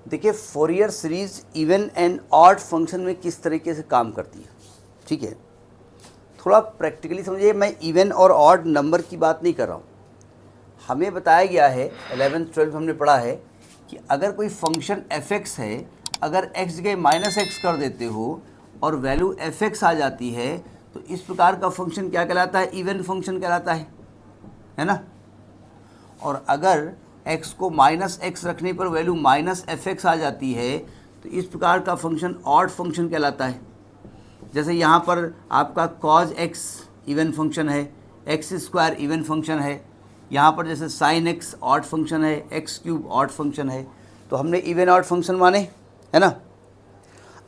देखिए Fourier series even and odd function में किस तरीके से काम करती है, ठीक है। थोड़ा प्रैक्टिकली समझिए, मैं इवन और ऑड नंबर की बात नहीं कर रहा हूँ। हमें बताया गया है 11th 12th हमने पढ़ा है कि अगर कोई फंक्शन f(x) है, अगर x जगह -x कर देते हो और वैल्यू f(x) आ जाती है तो इस प्रकार का फंक्शन क्या कहलाता है? इवन फंक्शन कहलाता है ना। और अगर x को -x रखने पर वैल्यू -f(x) आ जाती है तो इस प्रकार का फंक्शन ऑड फंक्शन कहलाता है। जैसे यहाँ पर आपका cos x इवन फंक्शन है, x² इवन फंक्शन है, यहाँ पर जैसे sin x ऑड फंक्शन है, x³ ऑड फंक्शन है। तो हमने इवन ऑड फंक्शन माने, है ना।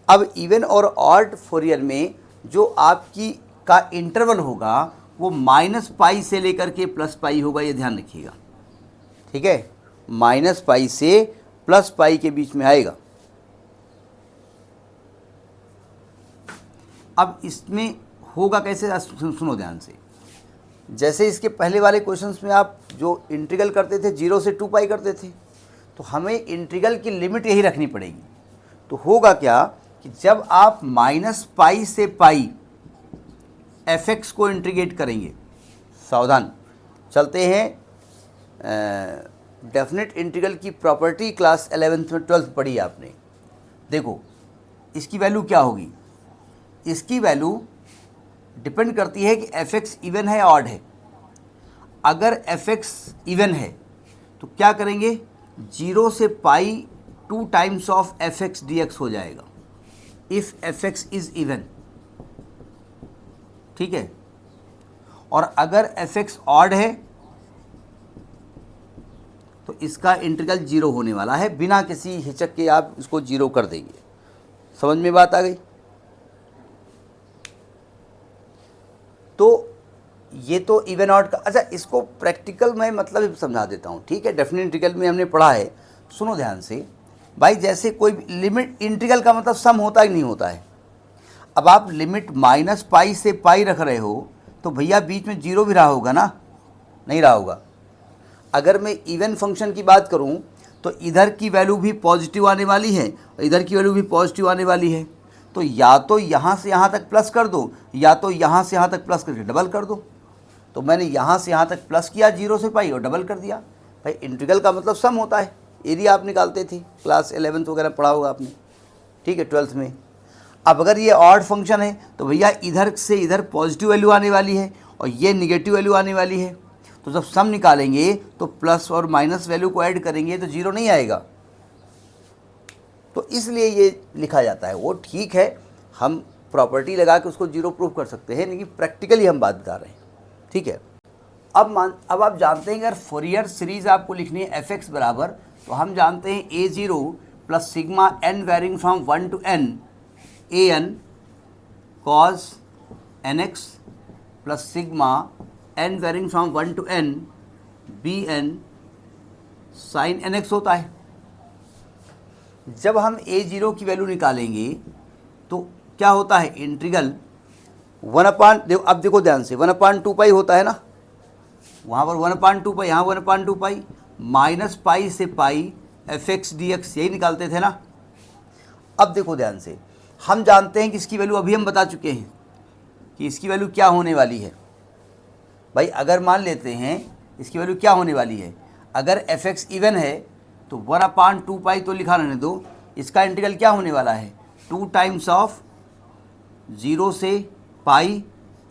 अब इवन और ऑड फोरियर में जो आपकी का इंटरवल होगा वो -π से लेकर के +π होगा, ये ध्यान रखिएगा, ठीक है। -π से +π के बीच में आएगा। अब इसमें होगा कैसे, सुनो ध्यान से। जैसे इसके पहले वाले क्वेश्चंस में आप जो इंटीग्रल करते थे 0 से 2π करते थे, तो हमें इंटीग्रल की लिमिट यही रखनी पड़ेगी। तो होगा क्या कि जब आप -π से π f(x) को इंटीग्रेट करेंगे, सावधान, चलते हैं डेफिनेट इंटीग्रल की प्रॉपर्टी क्लास 11th में 12th पढ़ी आपने। देखो इसकी वैल्यू क्या होगी, इसकी वैल्यू डिपेंड करती है कि f(x) इवन है ऑड है। अगर f(x) इवन है तो क्या करेंगे, 0 से π 2 टाइम्स ऑफ f(x) dx हो जाएगा इफ़ f(x) इज़ इवन, ठीक है। और अगर f(x) ऑड है तो इसका इंटीग्रल 0 होने वाला है, बिना किसी हिचक के आप इसको 0 कर देंगे। समझ में बात आ गई। तो ये तो इवन ऑड का, अच्छा इसको प्रैक्टिकल में मतलब समझा देता हूँ, ठीक है। डेफिनेट इंटीग्रल में हमने पढ़ा है, सुनो ध्यान से भाई। जैसे कोई लिमिट, इंटीग्रल का मतलब सम होता ही नहीं होता है। अब आप लिमिट -π से π रख रहे हो तो भैया बीच में 0 भी रहा होगा ना, नहीं रहा होगा। अगर मैं इवन फंक्शन की बात करूं तो इधर की वैल्यू भी पॉजिटिव आने वाली है और इधर की वैल्यू भी पॉजिटिव आने वाली है। तो या तो यहाँ से यहाँ तक प्लस कर दो, या तो यहाँ से यहाँ तक प्लस करके डबल कर दो। तो मैंने यहाँ से यहाँ तक प्लस किया 0 से π और डबल कर दिया। भाई इंटीग्रल का मतलब सम होता है, एरिया आप निकालते थे, क्लास 11th वगैरह पढ़ा होगा आपने, ठीक है, 12th में। अब अगर ये ऑड फंक्शन है तो भैया इधर से इधर पॉजिटिव वैल्यू आने वाली है और ये निगेटिव वैल्यू आने वाली है। तो जब सम निकालेंगे तो प्लस और माइनस वैल्यू को ऐड करेंगे तो 0 नहीं आएगा। तो इसलिए ये लिखा जाता है। वो ठीक है, हम प्रॉपर्टी लगा के उसको 0 प्रूव कर सकते हैं, लेकिन प्रैक्टिकली हम बात बता रहे हैं, ठीक है। अब आप जानते हैं अगर फोरियर सीरीज आपको लिखनी है f(x) बराबर, तो हम जानते हैं a0 plus sigma n varying from 1 to n an cos nx plus sigma n varying from 1 to n bn sin nx होता है। जब हम a0 की वैल्यू निकालेंगे तो क्या होता है, इंटीग्रल 1/, अब देखो ध्यान से, 1/2π होता है ना, वहाँ पर 1/2π, यहाँ 1/2π, -π से π f(x) dx, यही निकालते थे ना। अब देखो ध्यान से, हम जानते हैं कि इसकी वैल्यू अभी हम बता चुके हैं कि इसकी वैल्यू क्या होने वाली है। भाई अगर मान लेते हैं इसकी वैल्यू क्या होने वाली है, अगर f(x) इवन है तो 1/2π तो लिखा रहने दो, इसका इंटीग्रल क्या होने वाला है, 2 टाइम्स ऑफ 0 से π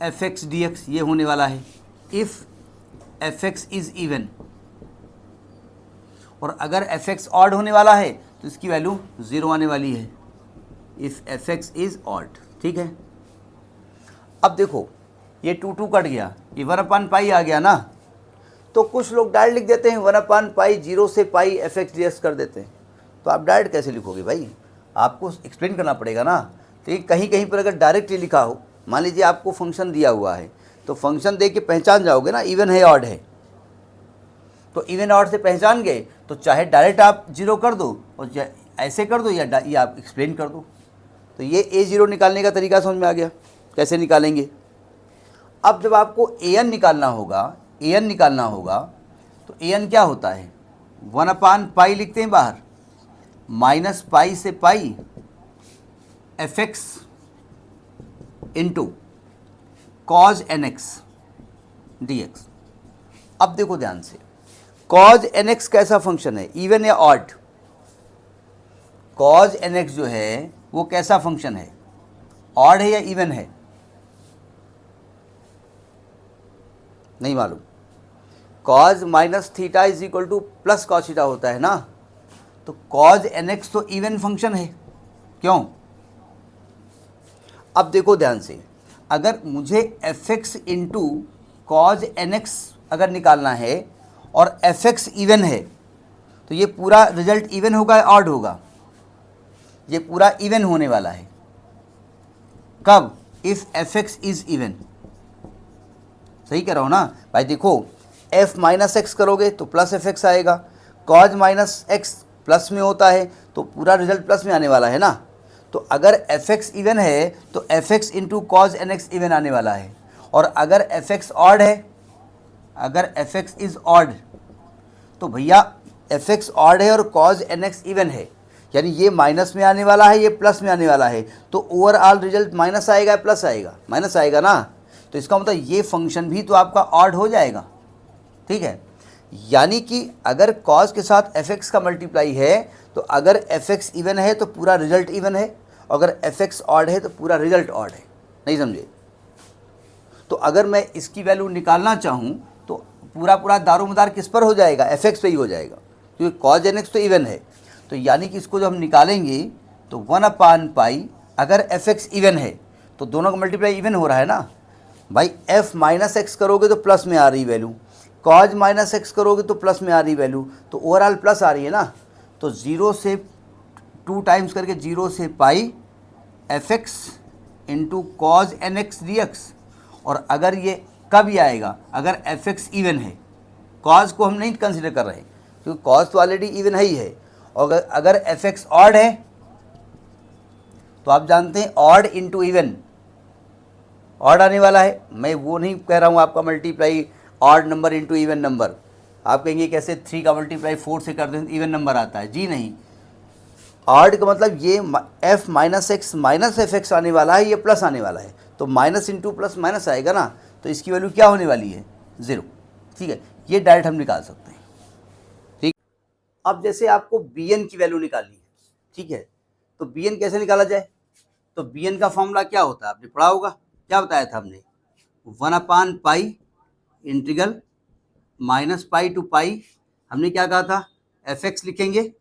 f(x) dx, ये होने वाला है इफ़ f(x) इज़ इवन। और अगर f(x) ऑड होने वाला है तो इसकी वैल्यू 0 आने वाली है इफ़ f(x) इज़ ऑड, ठीक है। अब देखो ये 2 कट गया, ये 1/π आ गया ना। तो कुछ लोग डायरेक्ट लिख देते हैं 1/π 0 से π f(x) dx कर देते हैं। तो आप डायरेक्ट कैसे लिखोगे भाई, आपको एक्सप्लेन करना पड़ेगा ना। तो ये कहीं कहीं पर अगर डायरेक्ट ये लिखा हो, मान लीजिए आपको फंक्शन दिया हुआ है तो फंक्शन देख के पहचान जाओगे ना इवन है ऑड है। तो इवन ऑड से पहचान गए तो चाहे डायरेक्ट आप 0 कर दो और ऐसे कर दो या आप एक्सप्लेन कर दो। तो ये a0 निकालने का तरीका समझ में आ गया, कैसे निकालेंगे। अब जब आपको an निकालना होगा तो an क्या होता है, 1/π लिखते हैं बाहर, माइनस पाई से pi F x into cos N x D X. अब देखो ध्यान से, कॉज एन एक्स कैसा फंक्शन है, इवन या ऑड? कॉज एन एक्स जो है वो कैसा फंक्शन है, ऑड है या इवन है? नहीं मालूम। Cos minus theta is equal to plus cos theta होता है ना, तो कॉज एन एक्स तो इवन फंक्शन है, क्यों? अब देखो ध्यान से, अगर मुझे f x into cos N x अगर निकालना है और एफ एक्स इवन है, तो ये पूरा रिजल्ट इवन होगा या ऑड होगा? ये पूरा इवन होने वाला है। कब? If F x is even. सही कह रहा हूँ ना भाई? देखो, एफ माइनस एक्स करोगे तो प्लस एफ एक्स आएगा, कॉज माइनस एक्स प्लस में होता है तो पूरा रिजल्ट प्लस में आने वाला है ना। तो अगर एफ एक्स इवन है तो f x into cos N x even आने वाला है, और अगर एफ एक्स ऑड है, अगर एफ एक्स इज ऑड, तो भैया एफ एक्स ऑड है और कॉज एन एक्स इवन है, यानी ये माइनस में आने वाला है, ये प्लस में आने वाला है, तो ओवरऑल रिजल्ट माइनस आएगा प्लस आएगा? माइनस आएगा ना। तो इसका मतलब ये फंक्शन भी तो आपका ऑड हो जाएगा, ठीक है। यानी कि अगर कॉज के साथ एफ एक्स का मल्टीप्लाई है, तो अगर एफ एक्स इवन है तो पूरा रिजल्ट इवन है, अगर एफ एक्स ऑड है तो पूरा रिजल्ट ऑड है। नहीं समझे? तो अगर मैं इसकी वैल्यू निकालना चाहूँ तो पूरा पूरा दारोमदार किस पर हो जाएगा? एफ एक्स पे ही हो जाएगा, क्योंकि कॉज एन एक्स तो इवन है। तो यानी कि इसको जब हम निकालेंगे तो 1/पाई, अगर एफ एक्स इवन है तो दोनों का मल्टीप्लाई इवन हो रहा है ना भाई। एफ माइनस एक्स करोगे तो प्लस में आ रही वैल्यू, कॉज माइनस एक्स करोगे तो प्लस में आ रही वैल्यू, तो ओवरऑल प्लस आ रही है ना। तो 0 से 2 टाइम्स करके 0 से pi F x into cos N x D X. और अगर ये कब ही आएगा? अगर एफ एक्स इवन है, कॉज को हम नहीं कंसिडर कर रहे क्योंकि कॉज तो ऑलरेडी इवन है ही है। और अगर एफ एक्स ऑड है तो आप जानते हैं ऑड इंटू इवन, ऑड आने वाला है। मैं वो नहीं कह रहा हूँ आपका multiply odd number into even number. आप कहेंगे कैसे 3 का मल्टीप्लाई 4 से कर दें तो इवन नंबर आता है? जी नहीं, ऑड का मतलब ये F minus x minus F x आने वाला है, ये प्लस आने वाला है, तो माइनस इंटू प्लस माइनस आएगा ना, तो इसकी वैल्यू क्या होने वाली है? 0। ठीक है, ये डायरेक्ट हम निकाल सकते हैं। ठीक, अब जैसे आपको बी एन की वैल्यू निकालनी है, ठीक है, तो बी एन कैसे निकाला जाए? तो बी एन का फॉर्मूला क्या होता है? आपने पढ़ा होगा, क्या बताया था हमने? 1/पाई इंटीग्रल माइनस पाई टू पाई, हमने क्या कहा था? एफ एक्स लिखेंगे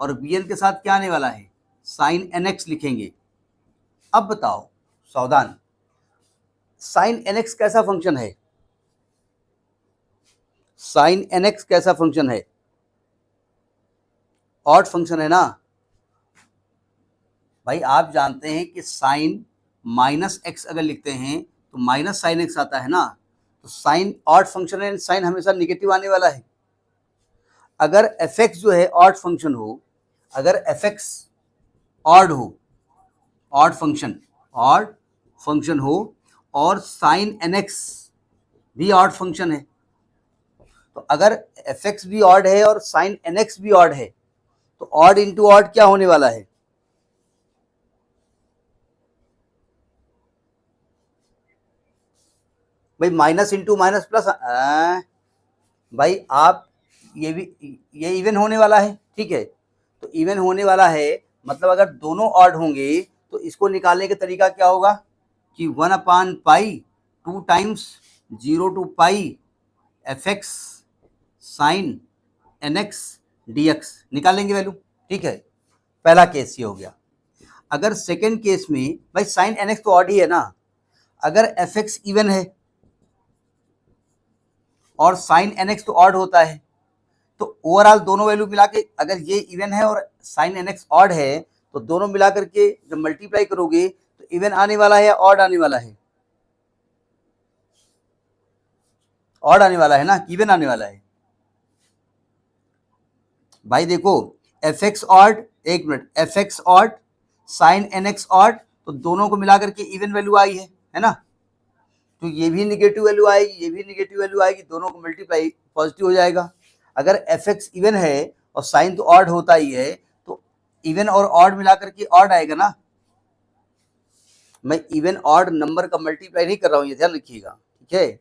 और बी एन के साथ क्या आने वाला है? साइन एन एक्स लिखेंगे। अब बताओ सावधान, साइन एन एक्स कैसा फंक्शन है? साइन एन एक्स कैसा फंक्शन है? ऑड फंक्शन है ना भाई। आप जानते हैं कि साइन माइनस एक्स अगर लिखते हैं तो माइनस साइन एक्स आता है ना, तो साइन ऑड फंक्शन है, साइन हमेशा निगेटिव आने वाला है। अगर एफ एक्स जो है ऑड फंक्शन हो, अगर एफ एक्स ऑड हो, ऑड फंक्शन हो और साइन एन एक्स भी ऑड फंक्शन है, तो अगर एफ एक्स भी ऑड है और साइन एन एक्स भी ऑड है, तो ऑड इंटू ऑड क्या होने वाला है? भाई माइनस इंटू माइनस प्लस। भाई आप ये इवन होने वाला है, ठीक है, तो इवन होने वाला है मतलब अगर दोनों ऑड होंगे तो इसको निकालने का तरीका क्या होगा कि 1/पाई 2 times 0 to pi F x sine n x D x निकालेंगे वैल्यू, ठीक है। पहला केस ये हो गया। अगर सेकेंड केस में भाई साइन एन एक्स तो ऑड ही है ना, अगर एफ एक्स इवन है और साइन एन एक्स तो ऑड होता है, तो ओवरऑल दोनों वैल्यू मिला के, अगर ये इवन है और साइन एन एक्स ऑड है, तो दोनों मिला करके जब मल्टीप्लाई करोगे तो इवन आने वाला है या ऑड आने वाला है? ऑड आने वाला है ना, इवन आने वाला है? भाई देखो, एफ एक्स ऑड, एक minute, f x odd sine n x odd, तो दोनों को मिला करके इवन वैल्यू आई है ना। तो ये भी निगेटिव वैल्यू आएगी, ये भी निगेटिव वैल्यू आएगी, दोनों को मल्टीप्लाई पॉजिटिव हो जाएगा। अगर एफ एक्स इवन है और साइन तो ऑड होता ही है, तो इवन और ऑड मिला करके ऑड आएगा ना, मैं इवन ऑड नंबर का मल्टीप्लाई नहीं कर रहा हूँ, ये ध्यान रखिएगा, ठीक है।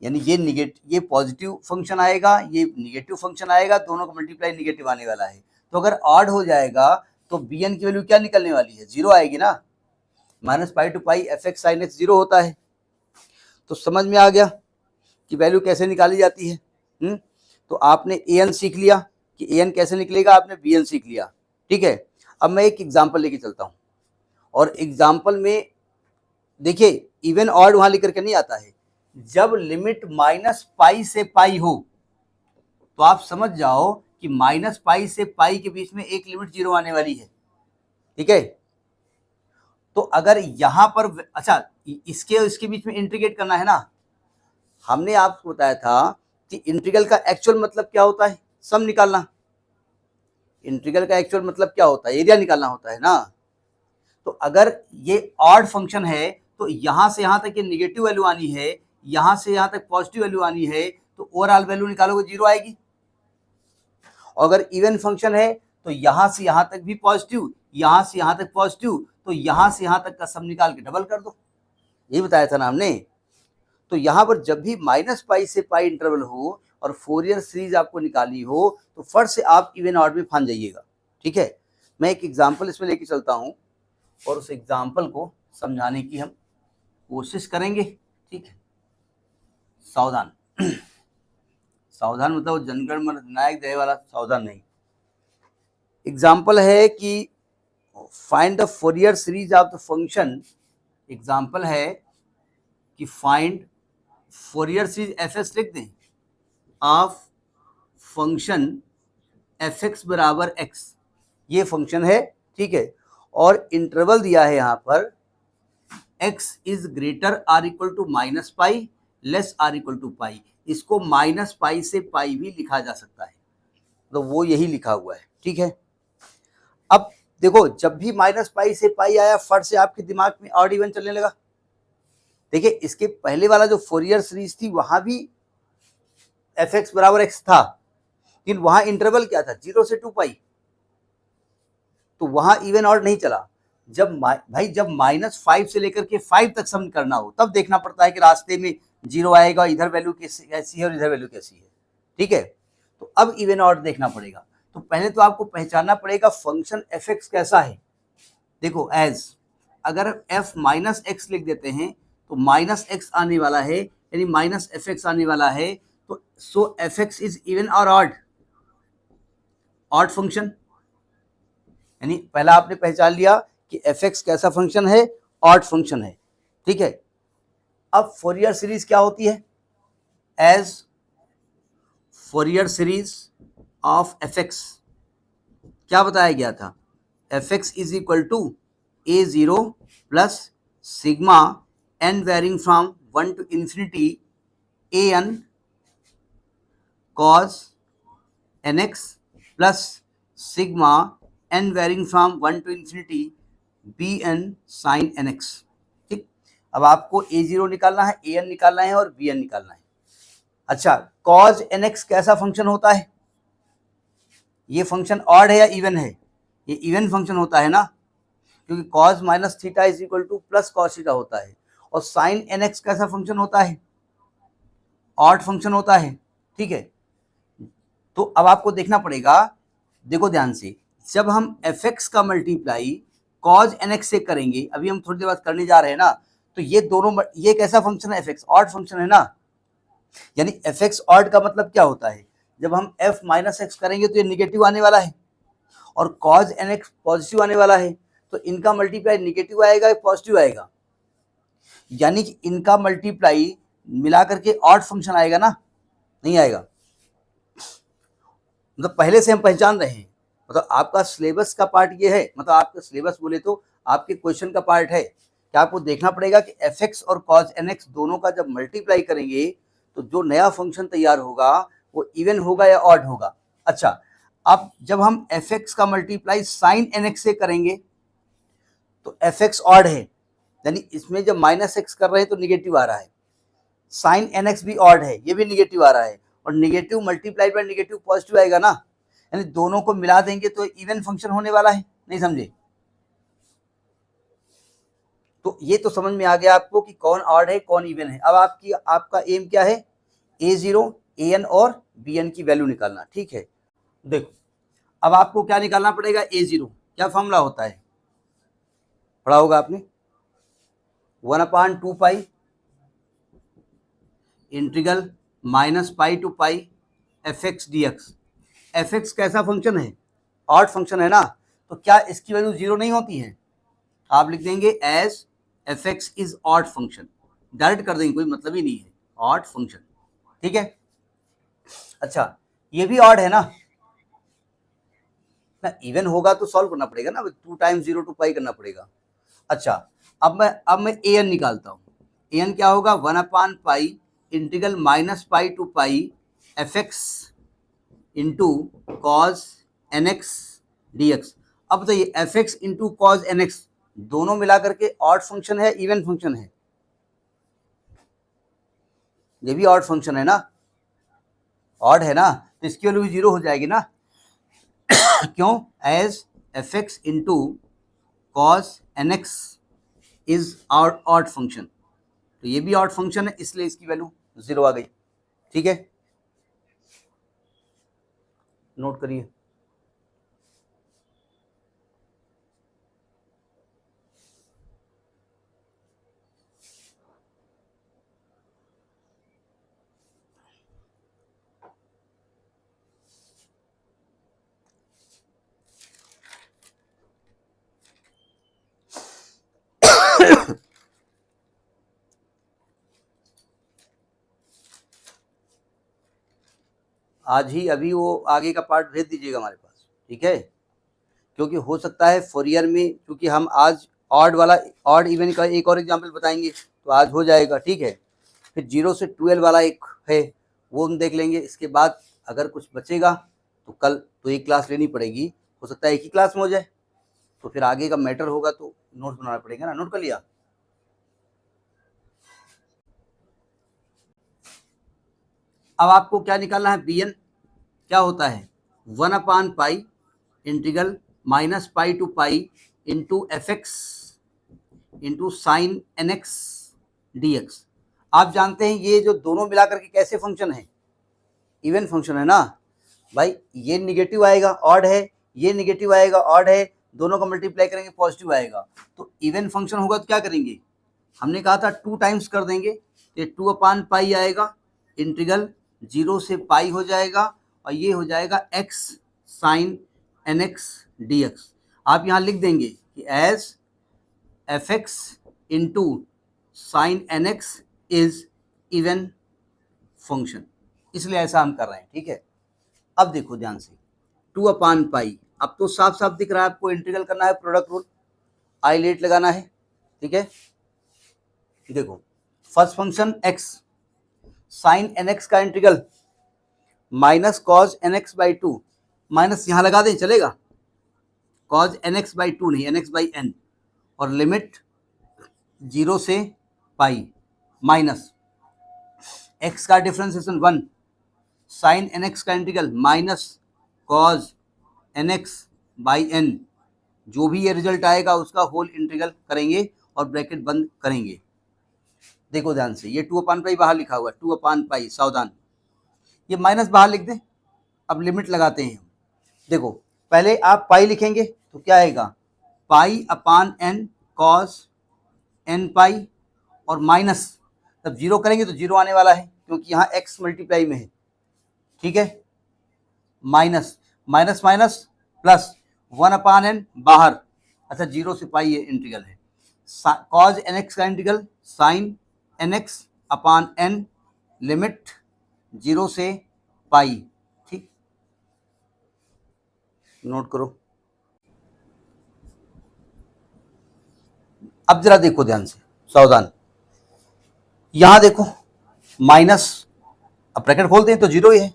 यानी ये पॉजिटिव फंक्शन आएगा, ये निगेटिव फंक्शन आएगा, दोनों का मल्टीप्लाई निगेटिव आने वाला है। तो अगर ऑड हो जाएगा तो bn की वैल्यू क्या निकलने वाली है, 0 आएगी ना। -Pi to pi fx sin x 0 होता है। तो समझ में आ गया कि वैल्यू कैसे निकाली जाती है। तो आपने an सीख लिया कि an कैसे निकलेगा, आपने bn सीख लिया, ठीक है। अब मैं एक एग्जाम्पल लेके चलता हूँ, और एग्जाम्पल में देखिए इवन ऑड वहां लेकर के नहीं आता है। जब लिमिट -पाई से पाई हो तो आप समझ जाओ कि -पाई से पाई के बीच में एक लिमिट 0 आने वाली है, ठीक है। तो अगर यहां पर अच्छा इसके बीच में इंटीग्रेट करना है ना, हमने आपको बताया था कि इंटीग्रल का एक्चुअल मतलब क्या होता है, सम निकालना। इंटीग्रल का एक्चुअल मतलब क्या होता है, एरिया निकालना होता है ना। तो अगर ये ऑड फंक्शन है तो यहां से यहां तक ये निगेटिव वैल्यू आनी है, यहां से यहां तक पॉजिटिव वैल्यू आनी है, तो ओवरऑल वैल्यू निकालोगे 0 आएगी। और अगर इवन फंक्शन है तो यहां से यहां तक भी पॉजिटिव, यहां से यहां तक पॉजिटिव, तो यहां से यहां तक का सम निकाल के डबल कर दो, यही बताया था ना हमने। तो यहां पर जब भी -पाई से पाई इंटरवल हो और फोरियर सीरीज आपको निकाली हो तो फट से आप इवन ऑड में फान जाइएगा, ठीक है। मैं एक एग्जाम्पल इसमें लेके चलता हूं और उस एग्जाम्पल को समझाने की हम कोशिश करेंगे, ठीक है। सावधान सावधान मतलब जनगण मन नायक जय वाला सावधान नहीं। एग्जाम्पल है कि find the Fourier series of the function. Example है कि find Fourier series F x लिख दें ऑफ फंक्शन एफ एक्स बराबर एक्स, ये फंक्शन है, ठीक है। और इंटरवल दिया है यहाँ पर x is greater or equal to -pi less or equal to pi. इसको -पाई से पाई भी लिखा जा सकता है, तो वो यही लिखा हुआ है, ठीक है। अब देखो जब भी -पाई से पाई आया फट से आपके दिमाग में ऑड इवन चलने लगा। देखिए इसके पहले वाला जो फोरियर सीरीज थी वहां भी एफ एक्स बराबर एक्स था, लेकिन वहां इंटरवल क्या था, 0 से 2 पाई, तो वहां इवन ऑड नहीं चला। जब भाई जब -5 से लेकर के 5 तक सम करना हो तब देखना पड़ता है कि रास्ते में 0 आएगा, इधर वैल्यू कैसी है और इधर वैल्यू कैसी है, ठीक है। तो अब इवन ऑड देखना पड़ेगा। तो पहले तो आपको पहचानना पड़ेगा फंक्शन एफ एक्स कैसा है। देखो एज अगर f माइनस एक्स लिख देते हैं तो -x आने वाला है, यानी -fx आने वाला है। तो सो fx इज इवन और ऑड फंक्शन, यानी पहला आपने पहचान लिया कि fx कैसा फंक्शन है, ऑड फंक्शन है, ठीक है। अब फोरियर सीरीज क्या होती है, as Fourier series of fx क्या बताया गया था, fx is equal to a0 plus sigma n varying from 1 to infinity an cos nx plus sigma n varying from 1 to infinity bn sin nx, ठीक। अब आपको a0 निकालना है, an निकालना है और bn निकालना है। अच्छा cos nx कैसा फंक्शन होता है, ये फंक्शन ऑड है या इवन है, ये इवन फंक्शन होता है ना, क्योंकि cos minus theta is equal to plus cos theta होता है। और साइन nx कैसा फंक्शन होता है, ऑड फंक्शन होता है, ठीक है। तो अब आपको देखना पड़ेगा, देखो ध्यान से, जब हम fx का मल्टीप्लाई cos nx से करेंगे, अभी हम थोड़ी देर बाद करने जा रहे हैं ना, तो ये दोनों, ये कैसा फंक्शन है, fx ऑड फंक्शन है ना। यानी fx ऑड का मतलब क्या होता है, जब हम f माइनस एक्स करेंगे तो ये निगेटिव आने वाला है और cos nx पॉजिटिव आने वाला है, तो इनका मल्टीप्लाई निगेटिव आएगा या पॉजिटिव आएगा, यानी कि इनका मल्टीप्लाई मिला करके ऑड फंक्शन आएगा ना, नहीं आएगा। मतलब पहले से हम पहचान रहे हैं, मतलब आपका सिलेबस का पार्ट ये है, मतलब आपका सिलेबस बोले तो आपके क्वेश्चन का पार्ट है कि आपको देखना पड़ेगा कि fx और cos nx दोनों का जब मल्टीप्लाई करेंगे तो जो नया फंक्शन तैयार होगा वो इवन होगा या ऑड होगा। अच्छा अब जब हम fx का मल्टीप्लाई sin nx से करेंगे तो fx ऑड है, यानी इसमें जब -x कर रहे हैं तो निगेटिव आ रहा है, sin nx भी ऑड है, ये भी निगेटिव आ रहा है, और negative multiply by negative positive आएगा ना, यानी दोनों को मिला देंगे तो इवन फंक्शन होने वाला है, नहीं समझे? तो ये तो समझ में आ गया आपको कि कौन ऑड है कौन इवन है। अब आपका एम क्या है? A0, AN और BN की वैल्यू निकालना, ठीक है। देखो अब आपको क्या निकालना पड़ेगा? A0 क्या फॉर्मूला होता है, पढ़ा होगा आपने, 1/2 pi integral minus pi to pi fx dx। fx कैसा फंक्शन है? ऑड फंक्शन है ना, तो क्या इसकी वैल्यू 0 नहीं होती है? आप लिख देंगे as fx is odd function, direct कर देंगे, कोई मतलब ही नहीं है, ऑड फंक्शन, ठीक है। अच्छा ये भी ऑड है ना, इवन होगा तो सॉल्व करना पड़ेगा ना, 2 टाइम्स 0 टू पाई करना पड़ेगा। अच्छा अब मैं an निकालता हूँ। an क्या होगा? One by pi integral minus pi to pi fx into cos nx dx। अब बताइए fx इंटू कॉज nx दोनों मिला करके ऑड फंक्शन है इवन फंक्शन है? ये भी ऑड फंक्शन है ना, ऑड है ना, तो इसकी वैल्यू 0 हो जाएगी ना। क्यों? As fx into cos nx is odd function, तो ये भी ऑड फंक्शन है, इसलिए इसकी वैल्यू 0 आ गई, ठीक है। नोट करिए। आज ही अभी वो आगे का पार्ट भेज दीजिएगा हमारे पास, ठीक है, क्योंकि हो सकता है फोरियर में, क्योंकि हम आज ऑड इवन का एक और एग्जांपल बताएंगे तो आज हो जाएगा, ठीक है। फिर 0 से 12 वाला एक है वो हम देख लेंगे, इसके बाद अगर कुछ बचेगा तो कल तो एक क्लास लेनी पड़ेगी, हो सकता है एक ही क्लास में हो जाए, तो फिर आगे का मैटर होगा तो नोट बनाना पड़ेगा ना। नोट कर लिया? अब आपको क्या निकालना है? bn क्या होता है? One by pi integral minus pi to pi into fx into sine nx dx। आप जानते हैं ये जो दोनों मिलाकर के कैसे फंक्शन है? इवन फंक्शन है ना भाई, ये निगेटिव आएगा ऑड है, ये निगेटिव आएगा ऑड है, दोनों को मल्टीप्लाई करेंगे पॉजिटिव आएगा, तो इवन फंक्शन होगा तो क्या करेंगे? हमने कहा था 2 टाइम्स कर देंगे, ये 2/पाई आएगा, इंटीग्रल 0 से पाई हो जाएगा और ये हो जाएगा x साइन nx dx। आप यहाँ लिख देंगे कि as fx into sine nx is even function, इसलिए ऐसा हम कर रहे हैं, ठीक है। अब देखो ध्यान से, 2/पाई, अब तो साफ साफ दिख रहा है आपको, इंटीग्रल करना है, प्रोडक्ट रूल आइलेट लगाना है, ठीक है। देखो first function x sine nx का integral minus cos nx by 2, minus यहाँ लगा दें चलेगा, कॉज nx बाई 2 नहीं, nx बाई n, और लिमिट 0 से पाई माइनस x का डिफरेंशिएशन 1 साइन nx का integral minus cos nx by n, जो भी ये रिजल्ट आएगा उसका होल इंटीग्रल करेंगे और ब्रैकेट बंद करेंगे। देखो ध्यान से, ये 2/पाई बाहर लिखा हुआ है, 2/पाई, सावधान, ये माइनस बाहर लिख दें। अब लिमिट लगाते हैं, देखो पहले आप पाई लिखेंगे तो क्या आएगा? पाई अपान n कॉस n पाई, और माइनस जब 0 करेंगे तो 0 आने वाला है क्योंकि यहाँ x मल्टीप्लाई में है, ठीक है। Minus minus minus plus 1/n बाहर, अच्छा 0 से पाई ये इंटीग्रल है, कॉज nx का इंटीग्रल साइन nx अपान n, लिमिट 0 से पाई, ठीक। नोट करो। अब जरा देखो ध्यान से, सावधान, यहां देखो माइनस, अब ब्रैकेट खोलते हैं तो 0 ही है,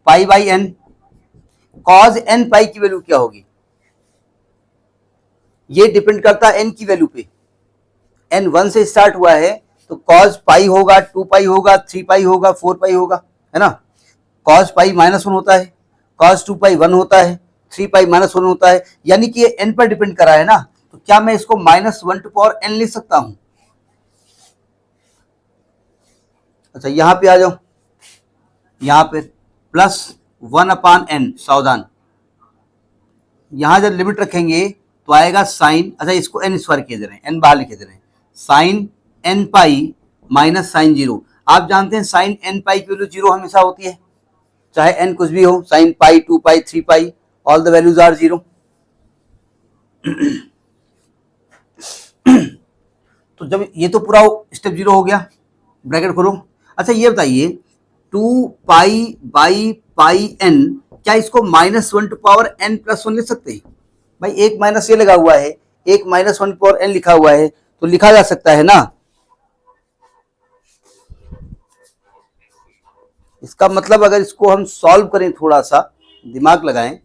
pi by n, cause n पाई की वैल्यू क्या होगी? ये डिपेंड करता है n की वैल्यू पे, n 1 से स्टार्ट हुआ है तो कॉज पाई होगा, 2 पाई होगा, 3 पाई होगा, 4 पाई होगा, है ना। कॉज पाई -1 होता है, cos 2 पाई 1 होता है, 3 पाई माइनस 1 होता है, यानी कि ये n पर डिपेंड कर रहा है ना, तो क्या मैं इसको -1 टू पावर n लिख सकता हूं? अच्छा यहां पे आ जाओ, यहां पे +1/n, सावधान, यहां जब लिमिट रखेंगे तो आएगा साइन, अच्छा इसको n स्क्वायर किए दे रहे हैं, n बाहर लिखे दे रहे हैं, sine n pi minus sine 0। आप जानते हैं साइन n पाई की वैल्यू 0 हमेशा होती है, चाहे n कुछ भी हो, sine pi 2 pi 3 pi, all the values are 0। तो जब ये तो पूरा स्टेप 0 हो गया, ब्रैकेट खोलो। अच्छा ये बताइए 2 पाई बाई पाई n, क्या इसको -1 टू पावर n+1 लिख सकते हैं? भाई एक माइनस ये लगा हुआ है, एक -1 टू पावर n लिखा हुआ है, तो लिखा जा सकता है ना। इसका मतलब अगर इसको हम सॉल्व करें, थोड़ा सा दिमाग लगाएं,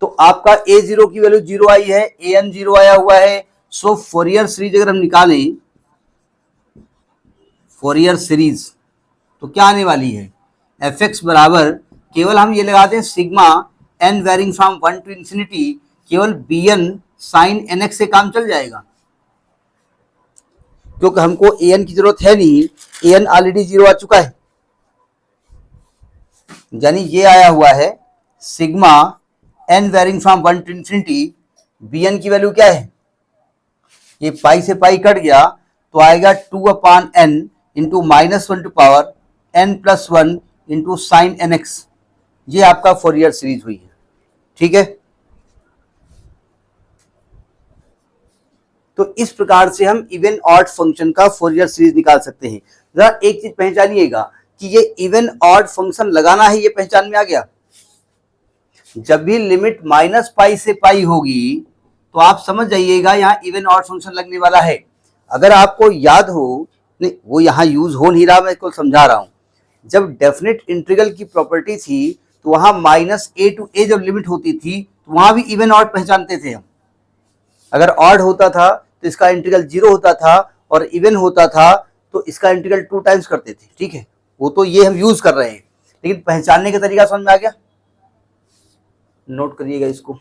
तो आपका a0 की वैल्यू 0 आई है, an 0 आया हुआ है। सो फोरियर सीरीज अगर हम निकालें, फोरियर सीरीज, तो क्या आने वाली है? fx बराबर, केवल हम ये लगा दें sigma n varying from 1 to infinity, केवल bn साइन nx से काम चल जाएगा, क्योंकि हमको an की जरूरत है नहीं, an ऑलरेडी 0 आ चुका है। यानी ये आया हुआ है sigma n varying from 1 to infinity, bn की वैल्यू क्या है? ये पाई से पाई कट गया तो आएगा 2/n into -1 to power n+1 into sine nx। ये आपका फोरियर सीरीज हुई है, ठीक है। तो इस प्रकार से हम इवन ऑड फंक्शन का फोरियर सीरीज निकाल सकते हैं। जरा एक चीज पहचानिएगा कि ये इवन ऑड फंक्शन लगाना है, ये पहचान में आ गया। जब भी लिमिट -पाई से पाई होगी तो आप समझ जाइएगा यहाँ इवन ऑड फंक्शन लगने वाला है। अगर आपको याद हो, नहीं वो यहाँ यूज हो नहीं रहा, मैं इसको समझा रहा हूं। जब डेफिनेट इंटीग्रल की प्रॉपर्टी थी तो वहां -a टू a जब लिमिट होती थी तो वहां भी इवन ऑड पहचानते थे हम। अगर ऑड होता था तो इसका इंटीग्रल 0 होता था, और इवन होता था तो इसका इंटीग्रल 2 टाइम्स करते थे, ठीक है। वो तो ये हम यूज कर रहे हैं, लेकिन पहचानने का तरीका समझ में आ गया। नोट करिएगा इसको।